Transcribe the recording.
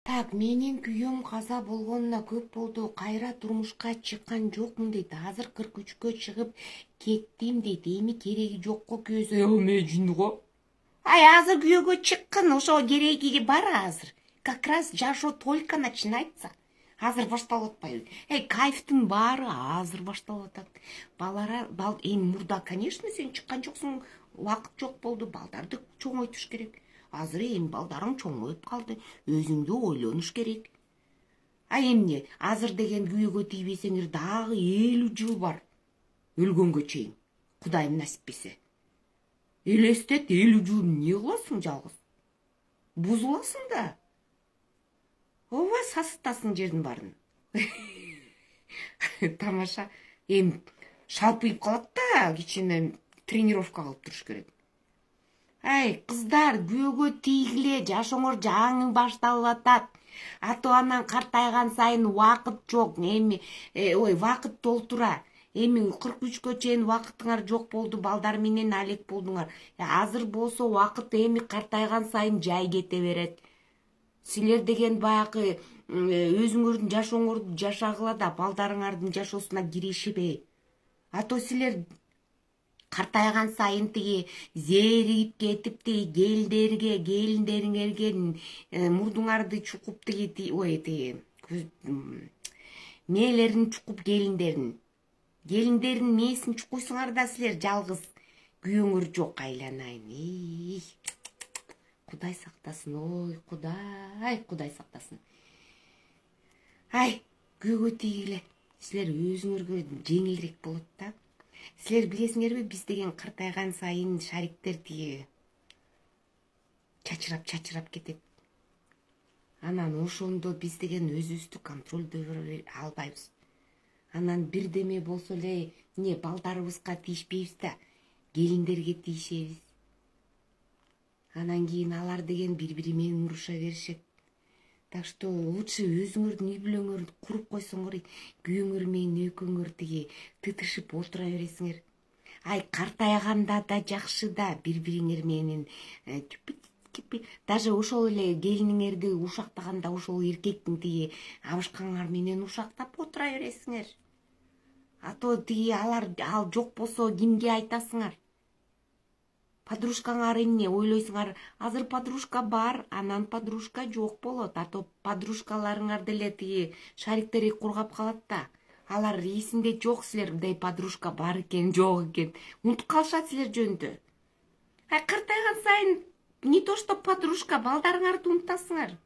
Так, менин күйөөм каза болгонуна көп болду. Кайра турмушка чыккан жокмун дейт. Азыр 43-кө чыгып кеттим дейт. Эми кереги жокко күйөөсө, мен жинго. Ай, азыр күйөөгө чыккын, ошо кереги бар азыр. Как раз жашоо только начинается. Азыр башталып атпайбы? Кайфтын баары азыр башталып атат. Эми мурда, конечно, сен чыккан жоксуң, убакыт жок болду. Балдарды чоңойтуш керек. Азыр эми балдарың чоңоюп калды. Өзүңдү ойлонуш керек. Эмне, азыр деген күйөөгө тийбесеңер дагы 50 жыл бар. Өлгөнгө чейин. Кудайым насиппесе. Элестет, 50 жыл эмне кыласың жалгыз? Бузуласың да. Ооба, сасытасың жердин баарын. Тамаша. Эми шалпыйып калат да, кичине тренировка кылып туруш керек. Кыздар, күйөөгө тийгиле, жашооңор жаңы башталып атат. Ато анан картайган сайын убакыт жок. Убакыт толтура. Эми 43кө чейин убакытыңар жок болду, балдар менен алек болдуңар. Азыр болсо убакыт эми картайган сайын жай кете берет. Силер деген баягы өзүңөрдүн жашооңорду жашагыла да балдарыңардын жашоосуна киришпей. Ато силер картайган сайын тиги зээригип кетип келиндериңерге мурдуңарды чукуп мээлерин чукуп келиндердин мээсин чукуйсуңар да силер жалгыз күйөөңөр жок айланайын. Кудай сактасын, ой, Кудай сактасын. Күйөөгө тийгиле. Силер өзүңөргө жеңилирээк болот да. Силер билесиңерби, биз деген картайган сайын шариктер тиги чачырап кетет. Анан ошондо биз деген өзүбүздү контролдой албайбыз. Анан бирдеме болсо эле, балдарыбызга тийишпейбиз да, келиндерге тийишебиз. Анан кийин алар деген бири-бири менен уруша беришет. Так что лучше өзүңөрдүн үй бүлөңөрдү куруп койсоңор, күйөөңөр менен экөөңөр тиги тытышып отура бересиңер. Картайганда да жакшы да, бири-бириңер менен даже ошол эле келиниңерди ушактаганда ошол эркектин тиги абышкаңар менен ушактап отура бересиңер. Ато тиги ал жок болсо кимге айтасыңар? Подружкаңар эмне ойлойсуңар? Азыр подружка бар, анан подружка жок болот. Ато подружкаларыңар деле тиги шариктер кургап калат да. Алар эсинде жок силерде подружка бар экен, жок экен. Унутуп калышат силер жөнүндө. Картайган сайын не то что подружка, балдарыңарды унутасыңар.